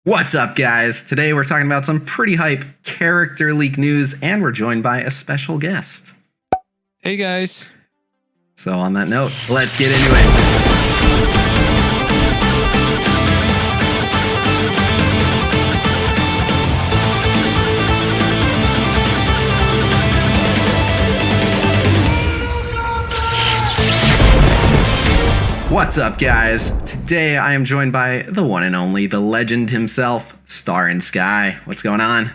What's up, guys? Today we're talking about some pretty hype character leak news, and we're joined by a special guest. Hey, guys. So on that note, let's get into it. What's up, guys? Today I am joined by the one and only, the legend himself, Star in Sky. What's going on?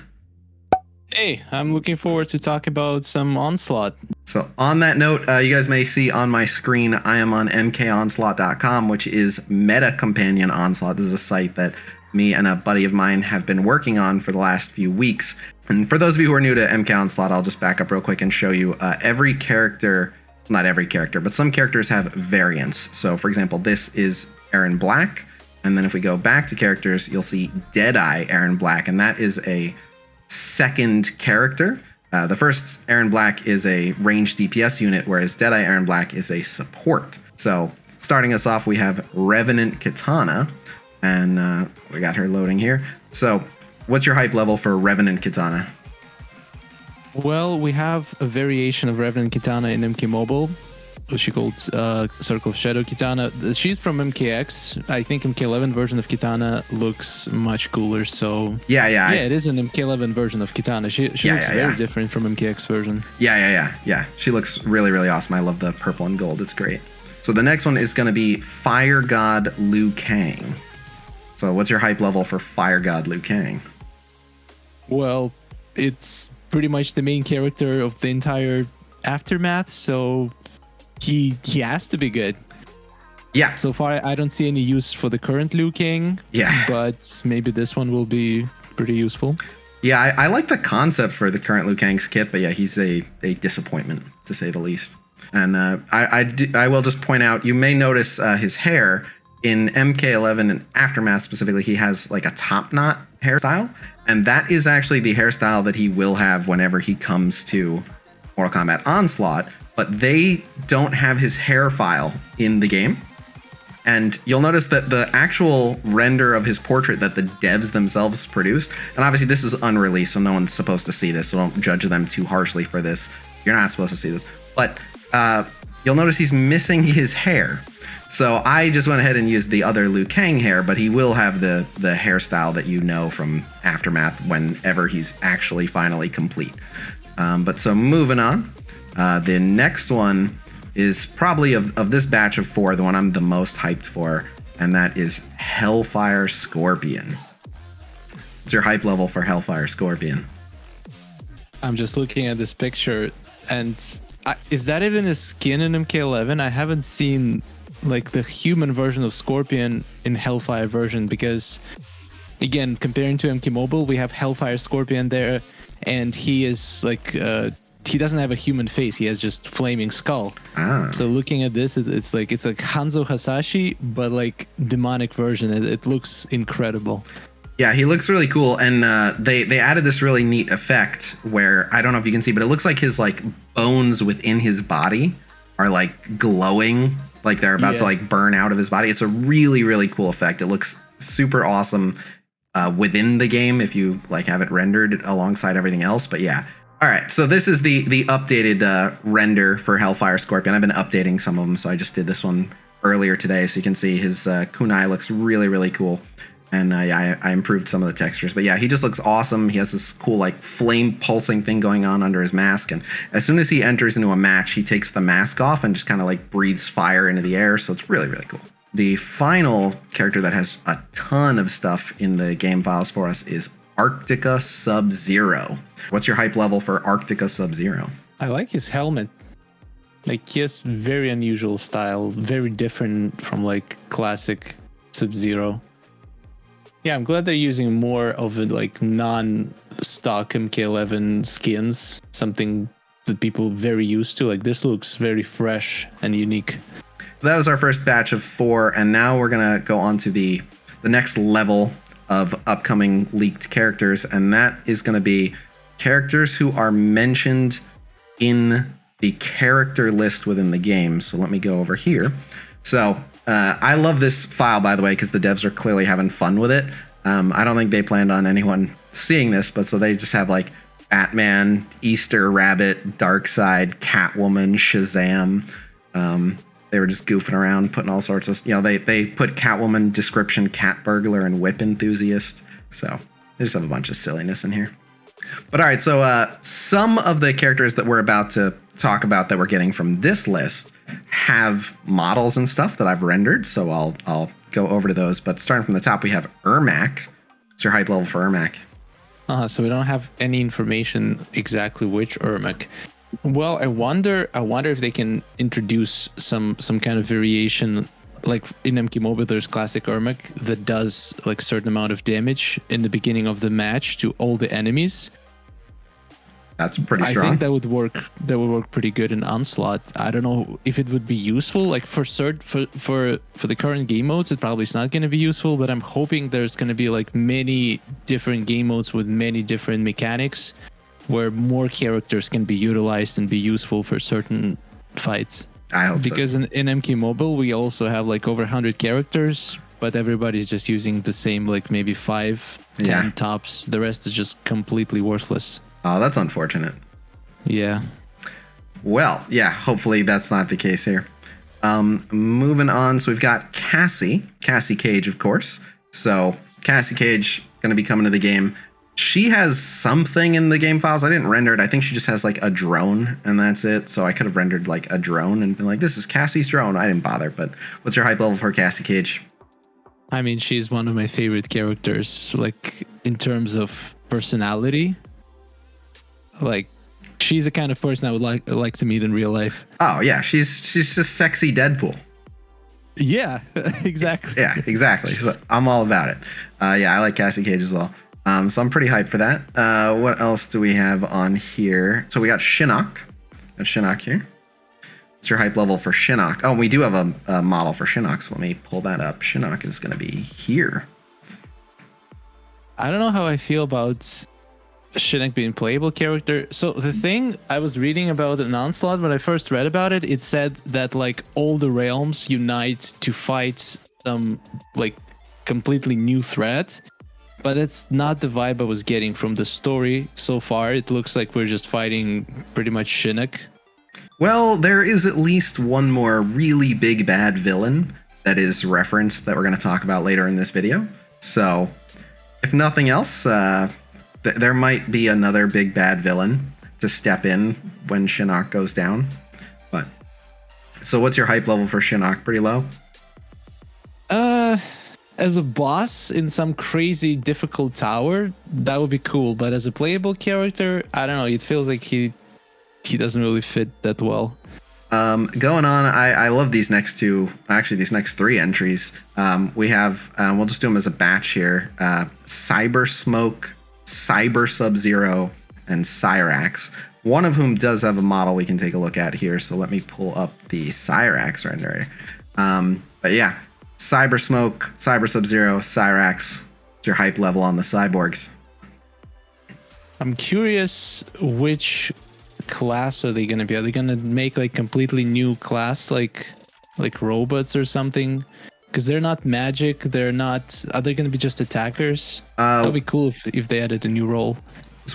Hey, I'm looking forward to talk about some Onslaught. So on that note, you guys may see on my screen, I am on MKOnslaught.com, which is Meta Kompanion Onslaught. This is a site that me and a buddy of mine have been working on for the last few weeks. And for those of you who are new to MK Onslaught, I'll just back up real quick and show you every character. Not every character, but some characters have variants. So for example, this is Aaron Black. And then if we go back to characters, you'll see Deadeye Aaron Black. And that is a second character. The first Aaron Black is a ranged DPS unit, whereas Deadeye Aaron Black is a support. So starting us off, we have Revenant Katana. And we got her loading here. So what's your hype level for Revenant Katana? Well, we have a variation of Revenant Katana in MK Mobile. She called Circle of Shadow Katana. She's from MKX. I think MK11 version of Katana looks much cooler. So yeah, it is an MK11 version of Katana. She looks very different from MKX version. Yeah. She looks really, really awesome. I love the purple and gold. It's great. So the next one is going to be Fire God Liu Kang. So what's your hype level for Fire God Liu Kang? Well, it's pretty much the main character of the entire Aftermath, so he has to be good. Yeah. So far, I don't see any use for the current Liu Kang. Yeah. But maybe this one will be pretty useful. Yeah, I like the concept for the current Liu Kang's kit, but yeah, he's a disappointment, to say the least. And I will just point out, you may notice his hair. In MK11 and Aftermath specifically, he has like a top knot hairstyle. And that is actually the hairstyle that he will have whenever he comes to Mortal Kombat Onslaught. But they don't have his hair file in the game. And you'll notice that the actual render of his portrait that the devs themselves produced, and obviously this is unreleased, so no one's supposed to see this, so don't judge them too harshly for this. You're not supposed to see this. But you'll notice he's missing his hair. So I just went ahead and used the other Liu Kang hair, but he will have the hairstyle that you know from Aftermath whenever he's actually finally complete. But so moving on, the next one is probably of this batch of 4, the one I'm the most hyped for, and that is Hellfire Scorpion. What's your hype level for Hellfire Scorpion? I'm just looking at this picture, and is that even a skin in MK11? I haven't seen like the human version of Scorpion in Hellfire version, because again, comparing to MK Mobile, we have Hellfire Scorpion there, and he is like he doesn't have a human face, he has just flaming skull. So looking at this, it's like Hanzo Hasashi, but like demonic version. It looks incredible. Yeah, he looks really cool, and they added this really neat effect where, I don't know if you can see, but it looks like his like bones within his body are like glowing, like they're about to like burn out of his body. It's a really, really cool effect. It looks super awesome within the game if you like have it rendered alongside everything else. But yeah. All right, so this is the updated render for Hellfire Scorpion. I've been updating some of them, so I just did this one earlier today. So you can see his kunai looks really, really cool. And I improved some of the textures. But yeah, he just looks awesome. He has this cool like flame pulsing thing going on under his mask. And as soon as he enters into a match, he takes the mask off and just kind of like breathes fire into the air. So it's really, really cool. The final character that has a ton of stuff in the game files for us is Arctica Sub-Zero. What's your hype level for Arctica Sub-Zero? I like his helmet. Like, he has very unusual style, very different from like classic Sub-Zero. Yeah, I'm glad they're using more of a like non-stock MK11 skins, something that people very used to. Like, this looks very fresh and unique. That was our first batch of 4, and now we're gonna go on to the next level of upcoming leaked characters, and that is gonna be characters who are mentioned in the character list within the game. So let me go over here. So I love this file, by the way, because the devs are clearly having fun with it. I don't think they planned on anyone seeing this, but so they just have like Batman, Easter Rabbit, Darkseid, Catwoman, Shazam. They were just goofing around, putting all sorts of, they put Catwoman description, cat burglar, and whip enthusiast. So they just have a bunch of silliness in here. But all right, so some of the characters that we're about to talk about that we're getting from this list have models and stuff that I've rendered. So I'll go over to those. But starting from the top, we have Ermac. What's your hype level for Ermac? So we don't have any information exactly which Ermac. Well, I wonder if they can introduce some kind of variation, like in MK Mobile, there's classic Ermac that does like certain amount of damage in the beginning of the match to all the enemies. That's pretty strong. I think that would work. That would work pretty good in Onslaught. I don't know if it would be useful. Like for the current game modes, it probably is not going to be useful. But I'm hoping there's going to be like many different game modes with many different mechanics, where more characters can be utilized and be useful for certain fights. I hope because so. in MK Mobile, we also have like over 100 characters, but everybody's just using the same, like maybe 5, 10 tops. The rest is just completely worthless. Oh, that's unfortunate. Yeah. Well, yeah, hopefully that's not the case here. Moving on, so we've got Cassie Cage, of course. So Cassie Cage going to be coming to the game. She has something in the game files. I didn't render it. I think she just has like a drone and that's it. So I could have rendered like a drone and been like, this is Cassie's drone. I didn't bother. But what's your hype level for Cassie Cage? I mean, she's one of my favorite characters, like in terms of personality. Like, she's the kind of person I would like to meet in real life. Oh yeah, she's just sexy Deadpool. Yeah, exactly. Yeah, exactly. So I'm all about it. Yeah, I like Cassie Cage as well. So I'm pretty hyped for that. What else do we have on here? So we got Shinnok. Got Shinnok here. What's your hype level for Shinnok? Oh, we do have a model for Shinnok, so let me pull that up. Shinnok is going to be here. I don't know how I feel about Shinnok being playable character. So the thing I was reading about in Onslaught, when I first read about it, it said that like all the realms unite to fight some like completely new threat. But that's not the vibe I was getting from the story so far. It looks like we're just fighting pretty much Shinnok. Well, there is at least one more really big bad villain that is referenced that we're going to talk about later in this video. So, if nothing else, there might be another big bad villain to step in when Shinnok goes down. But so what's your hype level for Shinnok? Pretty low? As a boss in some crazy difficult tower, that would be cool. But as a playable character, I don't know. It feels like he doesn't really fit that well. Going on, I love these next two, actually these next 3 entries. We have, we'll just do them as a batch here. Cyber Smoke, Cyber Sub-Zero, and Cyrax. One of whom does have a model we can take a look at here. So let me pull up the Cyrax renderer. But yeah, Cyber Smoke, Cyber Sub-Zero, Cyrax. What's your hype level on the cyborgs? I'm curious which class are they going to be? Are they going to make like completely new class, like robots or something? Because they're not magic. They're not. Are they going to be just attackers? That'd be cool if they added a new role.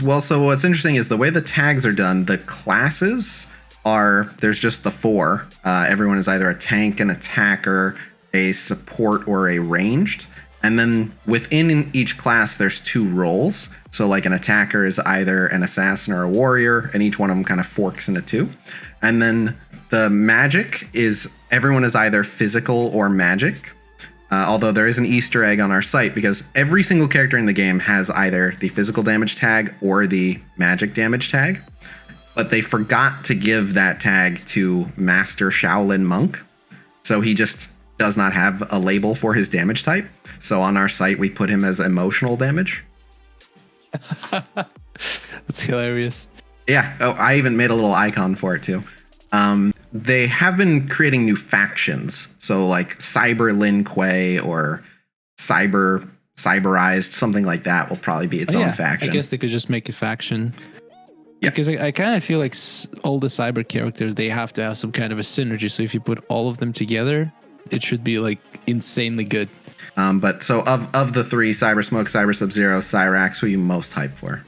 Well, so what's interesting is the way the tags are done. The classes are, there's just the 4. Everyone is either a tank, an attacker, a support, or a ranged. And then within each class, there's 2 roles. So like an attacker is either an assassin or a warrior, and each one of them kind of forks into 2. And then the magic is everyone is either physical or magic. Although there is an Easter egg on our site because every single character in the game has either the physical damage tag or the magic damage tag. But they forgot to give that tag to Master Shaolin Monk. So he just does not have a label for his damage type. So on our site, we put him as emotional damage. That's hilarious. Yeah. Oh, I even made a little icon for it too. They have been creating new factions. So like Cyber Lin Kuei or Cyberized, something like that will probably be its own faction. I guess they could just make a faction. Yeah. Because I kind of feel like all the cyber characters, they have to have some kind of a synergy. So if you put all of them together, it should be like insanely good. But so of the three, Cyber Smoke, Cyber Sub-Zero, Cyrax, who are you most hyped for?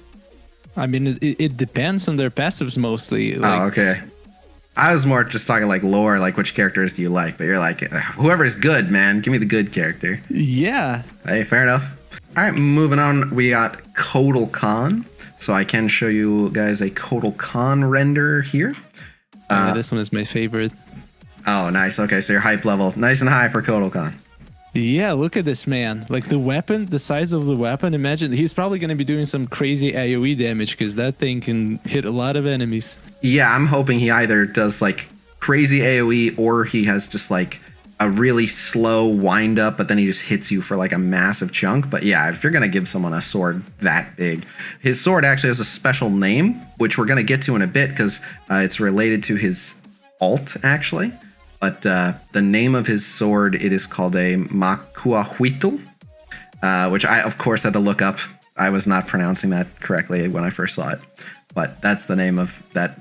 I mean, it depends on their passives mostly. Oh, okay. I was more just talking like lore, like which characters do you like? But you're like, whoever's good, man. Give me the good character. Yeah. Hey, fair enough. All right, moving on. We got Kotal Khan. So I can show you guys a Kotal Khan render here. Yeah, this one is my favorite. Oh, nice. Okay, so your hype level nice and high for Kotal Khan. Yeah, look at this man. Like the weapon, the size of the weapon. Imagine he's probably going to be doing some crazy AoE damage because that thing can hit a lot of enemies. Yeah, I'm hoping he either does like crazy AoE or he has just like a really slow wind up, but then he just hits you for like a massive chunk. But yeah, if you're going to give someone a sword that big, his sword actually has a special name, which we're going to get to in a bit because it's related to his alt actually. But the name of his sword, it is called a Makuahuitl, which I, of course, had to look up. I was not pronouncing that correctly when I first saw it. But that's the name of that,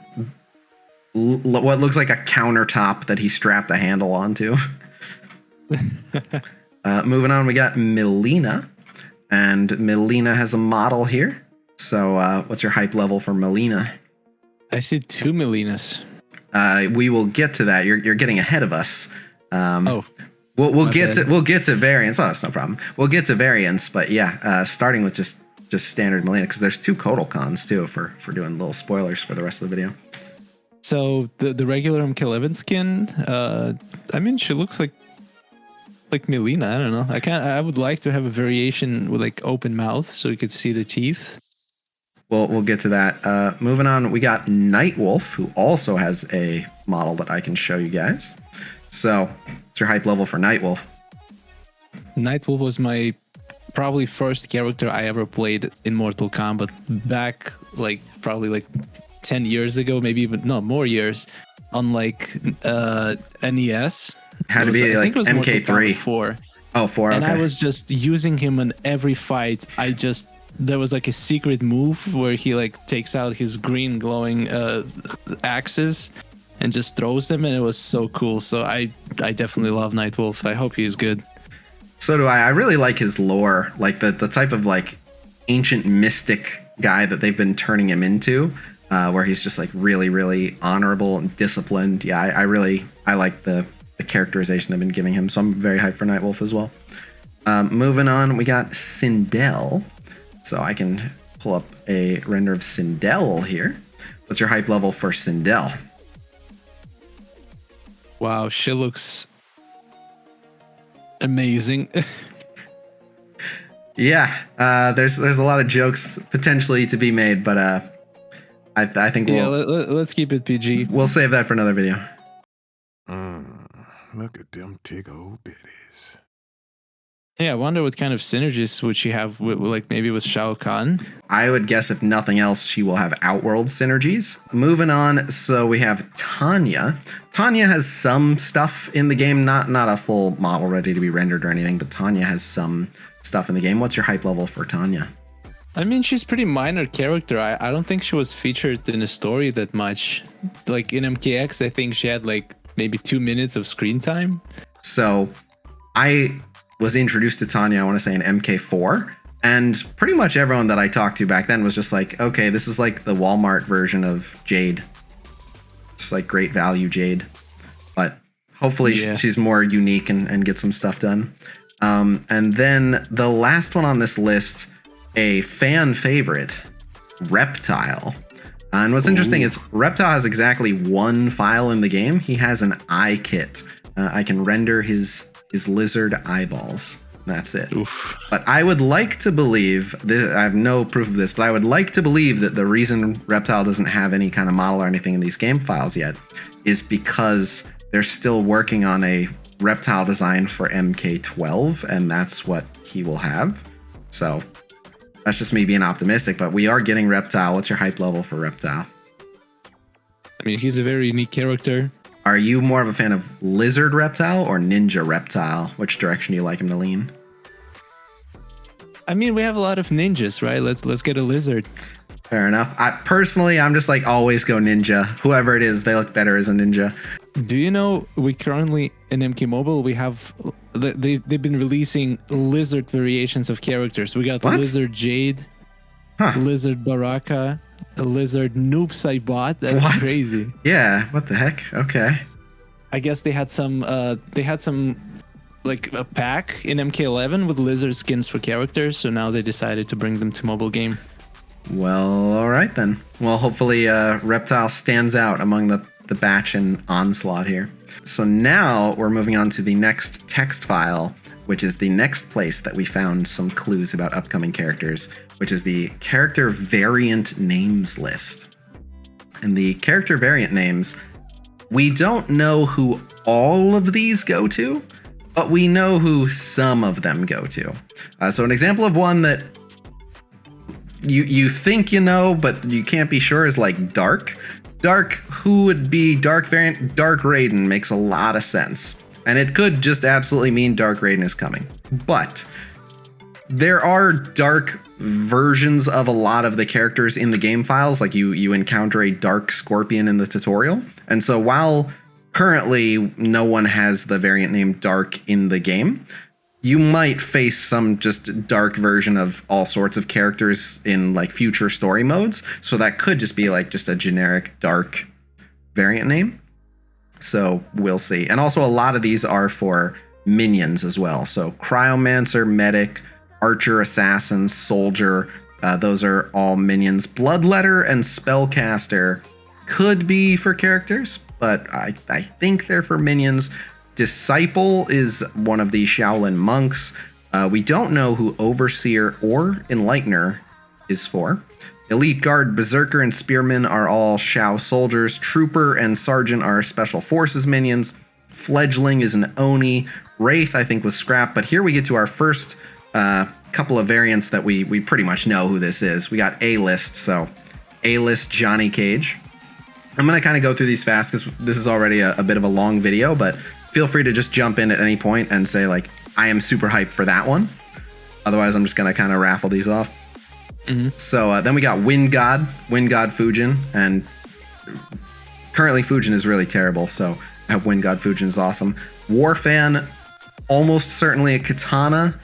what looks like a countertop that he strapped a handle onto. Moving on, we got Melina. And Melina has a model here. So what's your hype level for Melina? I see 2 Melinas. We will get to that. You're getting ahead of us. We'll get to variants. Oh, that's no problem. We'll get to variants, but yeah, starting with just standard Melina because there's 2 Kotal Khans too. For doing little spoilers for the rest of the video. So the regular MK11 skin, I mean, she looks like Melina. I don't know. I would like to have a variation with like open mouth so you could see the teeth. We'll get to that. Moving on, we got Nightwolf, who also has a model that I can show you guys. So, what's your hype level for Nightwolf? Nightwolf was my probably first character I ever played in Mortal Kombat back like probably like 10 years ago, maybe even more years on like NES. Had to be like MK3. 4. Oh, 4. And okay. I was just using him in every fight. There was like a secret move where he like takes out his green glowing axes and just throws them, and it was so cool. So I definitely love Nightwolf. I hope he's good. So do I. I really like his lore, like the type of like ancient mystic guy that they've been turning him into, where he's just like really, really honorable and disciplined. Yeah, I like the characterization they've been giving him. So I'm very hyped for Nightwolf as well. Moving on, we got Sindel. So I can pull up a render of Sindel here. What's your hype level for Sindel? Wow, she looks amazing. Yeah, there's a lot of jokes potentially to be made, but I think let's keep it PG. We'll save that for another video. Look at them tig old bitties. Yeah, I wonder what kind of synergies would she have with like maybe with Shao Kahn. I would guess if nothing else, she will have Outworld synergies. Moving on, so we have Tanya. Tanya has some stuff in the game, not a full model ready to be rendered or anything, but Tanya has some stuff in the game. What's your hype level for Tanya? I mean, she's pretty minor character. I don't think she was featured in the story that much. Like in MKX, I think she had like maybe 2 minutes of screen time. So I was introduced to Tanya, I want to say in MK4, and pretty much everyone that I talked to back then was just like, okay, this is like the Walmart version of Jade. Just like great value Jade. But hopefully she's more unique and get some stuff done. And then the last one on this list, a fan favorite, Reptile. And what's interesting is Reptile has exactly 1 file in the game. He has an eye kit. I can render his lizard eyeballs. That's it. Oof. But I would like to believe, I have no proof of this, but I would like to believe that the reason Reptile doesn't have any kind of model or anything in these game files yet is because they're still working on a Reptile design for MK12, and that's what he will have. So that's just me being optimistic, but we are getting Reptile. What's your hype level for Reptile? I mean, he's a very unique character. Are you more of a fan of Lizard Reptile or Ninja Reptile? Which direction do you like him to lean? I mean, we have a lot of ninjas, right? Let's get a lizard. Fair enough. I'm just like always go ninja. Whoever it is, they look better as a ninja. Do you know we currently in MK Mobile we have they've been releasing lizard variations of characters. We got What? Lizard Jade, Huh. Lizard Baraka, a Lizard Noob Saibot. That's What? crazy. Yeah, what the heck? Okay. I guess they had some like a pack in MK11 with lizard skins for characters, so now they decided to bring them to mobile game. Well, all right then. Well, hopefully Reptile stands out among the batch in Onslaught here. So now we're moving on to the next text file, which is the next place that we found some clues about upcoming characters, which is the character variant names list. And the character variant names, we don't know who all of these go to, but we know who some of them go to. So an example of one that you think you know, but you can't be sure is like Dark. Dark, who would be Dark variant? Dark Raiden makes a lot of sense. And it could just absolutely mean Dark Raiden is coming. But there are dark versions of a lot of the characters in the game files. Like you encounter a Dark Scorpion in the tutorial. And so while currently no one has the variant name Dark in the game, you might face some just dark version of all sorts of characters in like future story modes. So that could just be like just a generic dark variant name. So we'll see. And also a lot of these are for minions as well. So Cryomancer, Medic, Archer, Assassin, Soldier, those are all minions. Bloodletter and Spellcaster could be for characters, but I think they're for minions. Disciple is one of the Shaolin monks. We don't know who Overseer or Enlightener is for. Elite Guard, Berserker, and Spearman are all Shao soldiers. Trooper and Sergeant are Special Forces minions. Fledgling is an Oni. Wraith, I think, was scrapped. But here we get to our first couple of variants that we pretty much know who this is. We got A-List, so A-List Johnny Cage. I'm going to kind of go through these fast because this is already a bit of a long video, but feel free to just jump in at any point and say, like, I am super hyped for that one. Otherwise, I'm just going to kind of raffle these off. Mm-hmm. So then we got Wind God Fujin, and currently Fujin is really terrible, so Wind God Fujin is awesome. Warfan, almost certainly a Katana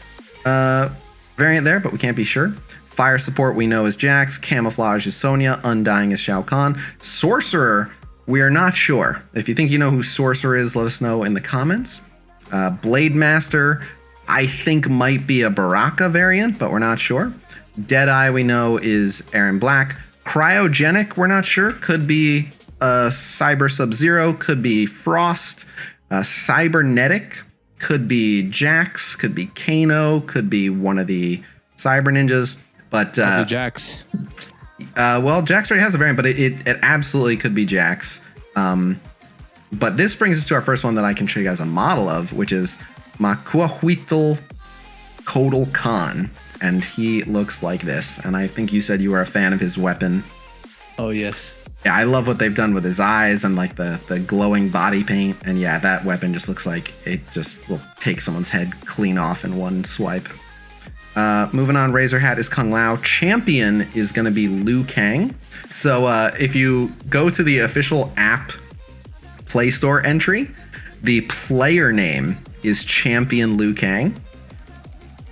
variant there, but we can't be sure. Fire Support we know is Jax. Camouflage is Sonya. Undying is Shao Kahn. Sorcerer, we are not sure. If you think you know who Sorcerer is, let us know in the comments. Blade Master, I think might be a Baraka variant, but we're not sure. Deadeye we know is Aaron Black. Cryogenic, we're not sure. Could be Cyber Sub-Zero. Could be Frost. Cybernetic could be Jax. Could be Kano. Could be one of the Cyber Ninjas. But Jax. Well, Jax already has a variant, but it absolutely could be Jax. But this brings us to our first one that I can show you guys a model of, which is Makuahuitl Kodal Khan. And he looks like this. And I think you said you were a fan of his weapon. Oh, yes. Yeah, I love what they've done with his eyes and like the glowing body paint. And yeah, that weapon just looks like it just will take someone's head clean off in one swipe. Moving on, Razor Hat is Kung Lao. Champion is going to be Liu Kang. So if you go to the official app Play Store entry, the player name is Champion Liu Kang.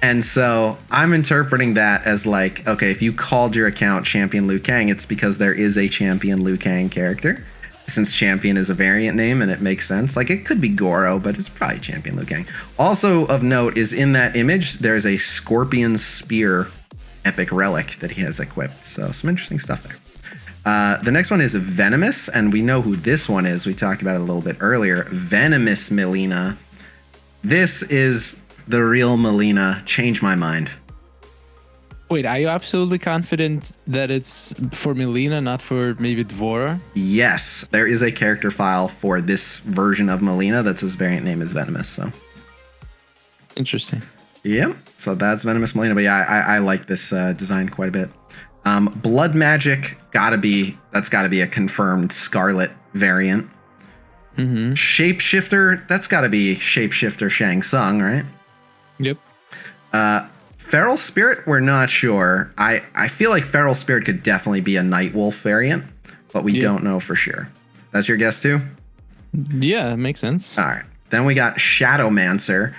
And so I'm interpreting that as like, okay, if you called your account Champion Liu Kang, it's because there is a Champion Liu Kang character. Since Champion is a variant name and it makes sense. Like it could be Goro, but it's probably Champion Liu Kang. Also of note is in that image, there's a Scorpion Spear epic relic that he has equipped. So some interesting stuff there. The next one is Venomous, and we know who this one is. We talked about it a little bit earlier. Venomous Melina. This is the real Melina. Change my mind. Wait, are you absolutely confident that it's for Melina, not for maybe Dvora? Yes, there is a character file for this version of Melina that's his variant name is Venomous. So interesting. Yep. So that's Venomous Melina. But yeah, I like this design quite a bit. Blood Magic, that's gotta be a confirmed Scarlet variant. Mm-hmm. Shapeshifter, that's gotta be Shapeshifter Shang Tsung, right? Yep. Feral Spirit, we're not sure. I feel like Feral Spirit could definitely be a Nightwolf variant, but we don't know for sure. That's your guess too? Yeah, it makes sense. All right. Then we got Shadowmancer.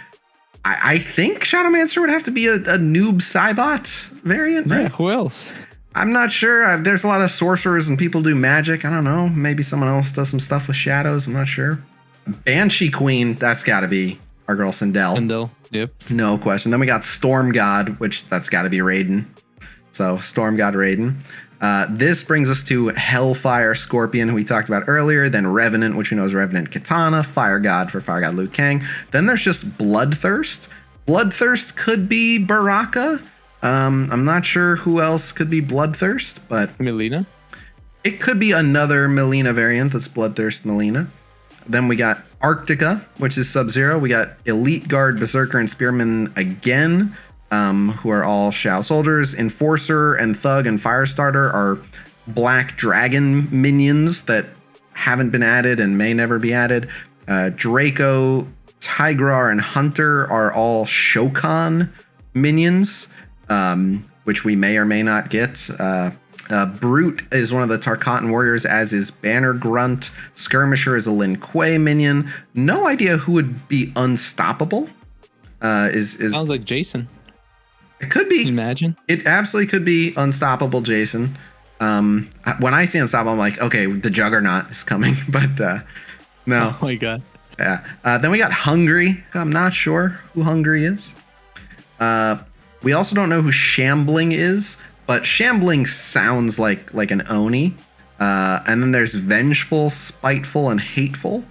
I think Shadowmancer would have to be a noob Cybot variant, right? Yeah, who else? I'm not sure. There's a lot of sorcerers and people do magic. I don't know. Maybe someone else does some stuff with shadows. I'm not sure. Banshee Queen, that's got to be our girl Sindel. Sindel, yep. No question. Then we got Storm God, which that's got to be Raiden. So Storm God Raiden. This brings us to Hellfire Scorpion, who we talked about earlier. Then Revenant, which we know is Revenant Katana. Fire God for Fire God Liu Kang. Then there's just Bloodthirst. Bloodthirst could be Baraka. I'm not sure who else could be Bloodthirst, but Melina. it could be another Melina variant that's Bloodthirst Melina. Then we got Arctica, which is Sub-Zero. We got Elite Guard, Berserker, and Spearman again, who are all Shao soldiers. Enforcer and Thug and Firestarter are Black Dragon minions that haven't been added and may never be added. Draco, Tigrar, and Hunter are all Shokan minions, which we may or may not get. Brute is one of the Tarkatan warriors, as is Banner Grunt. Skirmisher is a Lin Kuei minion. No idea who would be unstoppable. Sounds like Jason. It could be. Imagine. It absolutely could be Unstoppable Jason. When I see Unstoppable, I'm like, okay, the Juggernaut is coming, but no. Oh my god. Yeah. Then we got Hungry. I'm not sure who Hungry is. We also don't know who Shambling is, but Shambling sounds like an Oni. And then there's Vengeful, Spiteful, and Hateful.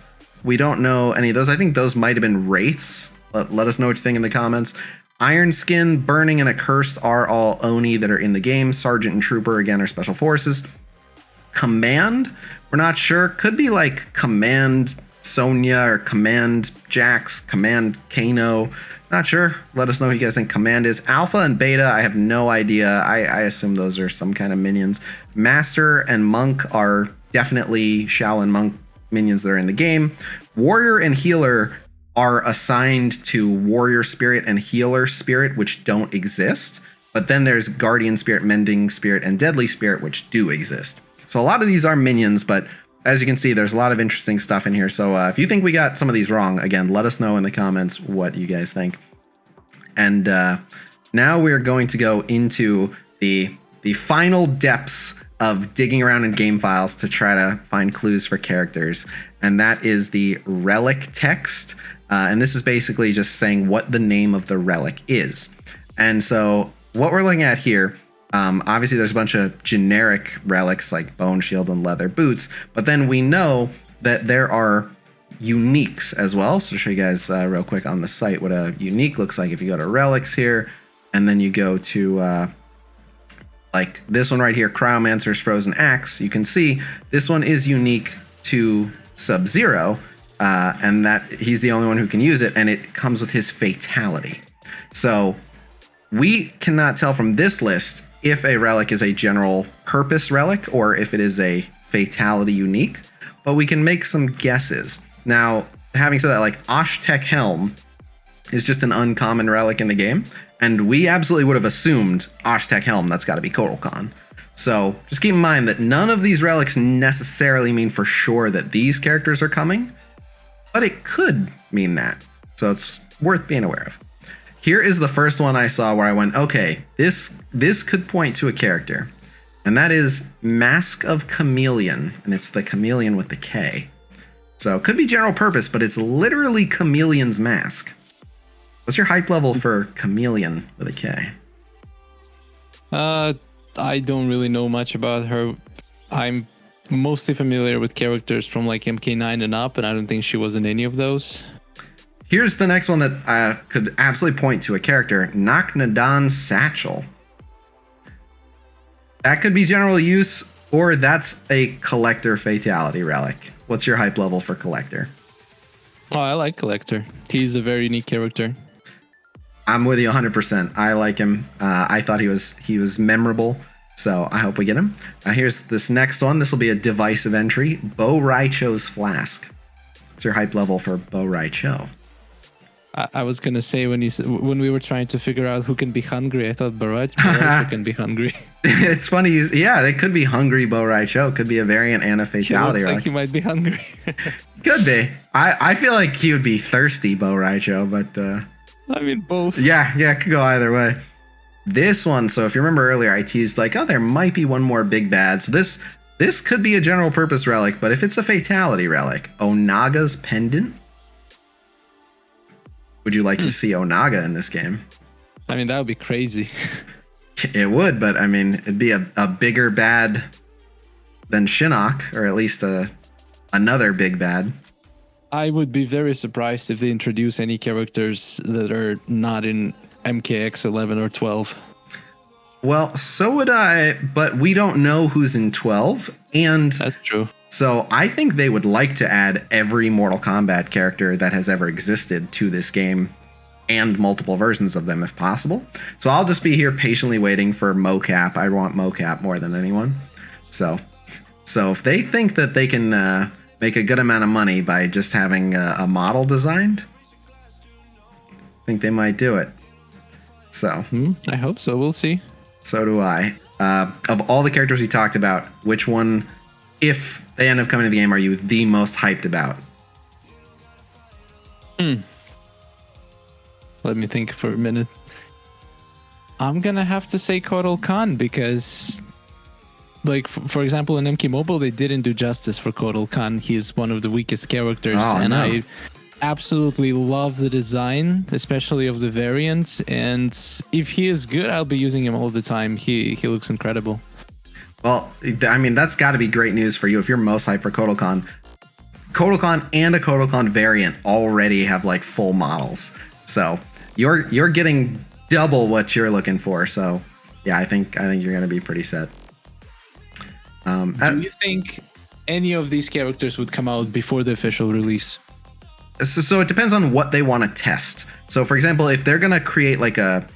We don't know any of those. I think those might have been Wraiths. Let us know what you think in the comments. Iron Skin, Burning, and Accursed are all Oni that are in the game. Sergeant and Trooper, again, are Special Forces. Command, we're not sure. Could be like Command Sonya or Command Jax, Command Kano. Not sure. Let us know who you guys think Command is. Alpha and Beta, I have no idea. I assume those are some kind of minions. Master and Monk are definitely Shaolin Monk minions that are in the game. Warrior and Healer are assigned to Warrior Spirit and Healer Spirit, which don't exist. But then there's Guardian Spirit, Mending Spirit, and Deadly Spirit, which do exist. So a lot of these are minions, but as you can see, there's a lot of interesting stuff in here. So if you think we got some of these wrong, again, let us know in the comments what you guys think. And now we're going to go into the final depths of digging around in game files to try to find clues for characters. And that is the relic text. And this is basically just saying what the name of the relic is. And so what we're looking at here, obviously there's a bunch of generic relics like bone shield and leather boots, but then we know that there are uniques as well. So I'll show you guys real quick on the site what a unique looks like. If you go to relics here, and then you go to like this one right here, Cryomancer's Frozen Axe, you can see this one is unique to Sub-Zero, and that he's the only one who can use it, and it comes with his fatality. So we cannot tell from this list if a relic is a general purpose relic or if it is a fatality unique, but we can make some guesses. Now, having said that, like Oshtek Helm is just an uncommon relic in the game, and we absolutely would have assumed Oshtek Helm, that's got to be Kotal Khan. So just keep in mind that none of these relics necessarily mean for sure that these characters are coming, but it could mean that. So it's worth being aware of. Here is the first one I saw where I went, okay, this could point to a character, and that is Mask of Chameleon, and it's the chameleon with the K. So it could be general purpose, but it's literally Chameleon's mask. What's your hype level for Chameleon with a K? I don't really know much about her. I'm mostly familiar with characters from like MK9 and up, and I don't think she was in any of those. Here's the next one that could absolutely point to a character, Naknadan Satchel. That could be general use, or that's a collector fatality relic. What's your hype level for collector? Oh, I like Collector. He's a very unique character. I'm with you 100%. I like him. I thought he was memorable, so I hope we get him. Here's this next one. This will be a divisive entry. Bo Raicho's Flask. What's your hype level for Bo Raicho? I was gonna say when we were trying to figure out who can be hungry, I thought Barrage can be hungry. It's funny. Yeah, they could be hungry Bo Raicho. Could be a variant and a He fatality. looks like he might be hungry. Could be. I feel like he would be thirsty Bo Raicho, but I mean, both. yeah, it could go either way. This one, so if you remember earlier, I teased like, oh, there might be one more big bad. So this could be a general purpose relic, but if it's a fatality relic, Onaga's pendant. Would you like to see Onaga in this game? I mean, that would be crazy. It would, but I mean, it'd be a bigger bad than Shinnok, or at least another big bad. I would be very surprised if they introduce any characters that are not in MKX 11 or 12. Well, so would I, but we don't know who's in 12, and That's true. so I think they would like to add every Mortal Kombat character that has ever existed to this game, and multiple versions of them if possible. So I'll just be here patiently waiting for mocap. I want mocap more than anyone. So if they think that they can make a good amount of money by just having a model designed, I think they might do it. So I hope so. We'll see. So do I. Of all the characters we talked about, which one, if they end up coming to the game, are you the most hyped about? Let me think for a minute. I'm gonna have to say Kotal Khan because, like, for example, in MK Mobile, they didn't do justice for Kotal Khan. He's one of the weakest characters, I absolutely love the design, especially of the variant. And if he is good, I'll be using him all the time. He looks incredible. Well, I mean, that's got to be great news for you if you're most hyped for Kotal Khan. Kotal Khan and a Kotal Khan variant already have like full models, so you're getting double what you're looking for. So yeah, I think you're gonna be pretty set. Do you think any of these characters would come out before the official release? So it depends on what they want to test. So for example, if they're gonna create like a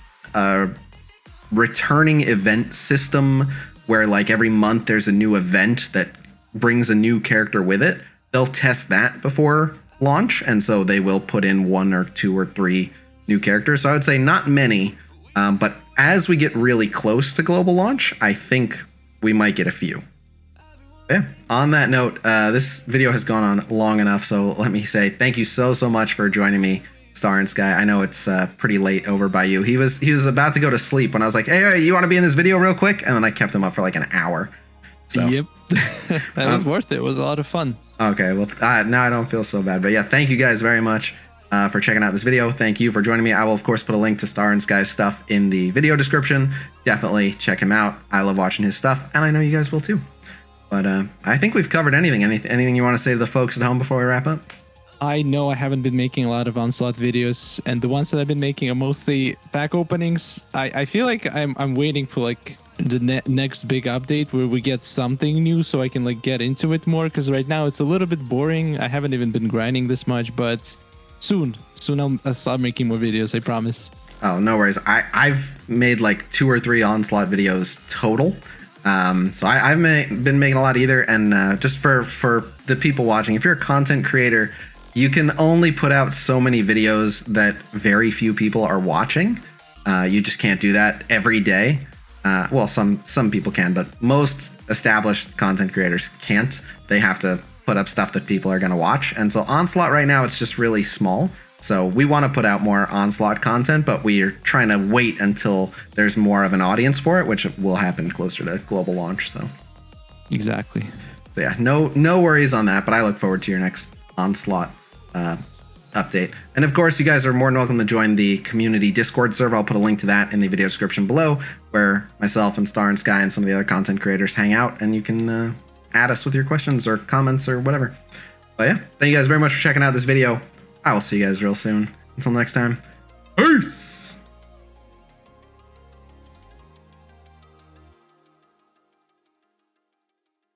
returning event system where like every month there's a new event that brings a new character with it, they'll test that before launch, and so they will put in 1 or 2 or 3 new characters. So I would say not many, but as we get really close to global launch, I think we might get a few. Yeah. On that note, this video has gone on long enough, so let me say thank you so much for joining me, Star and Sky. I know it's pretty late over by you. He was about to go to sleep when I was like, hey, you want to be in this video real quick? And then I kept him up for like an hour. So. Yep. That was worth it. It was a lot of fun. Okay, well, now I don't feel so bad. But yeah, thank you guys very much for checking out this video. Thank you for joining me. I will, of course, put a link to Star and Sky's stuff in the video description. Definitely check him out. I love watching his stuff, and I know you guys will too. But I think we've covered anything. Anything you want to say to the folks at home before we wrap up? I know I haven't been making a lot of Onslaught videos, and the ones that I've been making are mostly pack openings. I feel like I'm waiting for like the next big update where we get something new so I can like get into it more, because right now it's a little bit boring. I haven't even been grinding this much, but soon I'll start making more videos, I promise. Oh, no worries. I've made like 2 or 3 Onslaught videos total. So I've been making a lot either, and just for the people watching, if you're a content creator, you can only put out so many videos that very few people are watching. You just can't do that every day. Well, some people can, but most established content creators can't. They have to put up stuff that people are going to watch. And so Onslaught right now, it's just really small. So we want to put out more Onslaught content, but we're trying to wait until there's more of an audience for it, which will happen closer to global launch. So exactly. So yeah, no worries on that, but I look forward to your next Onslaught update. And of course, you guys are more than welcome to join the community Discord server. I'll put a link to that in the video description below, where myself and Star and Sky and some of the other content creators hang out, and you can add us with your questions or comments or whatever. But yeah, thank you guys very much for checking out this video. I will see you guys real soon. Until next time, peace!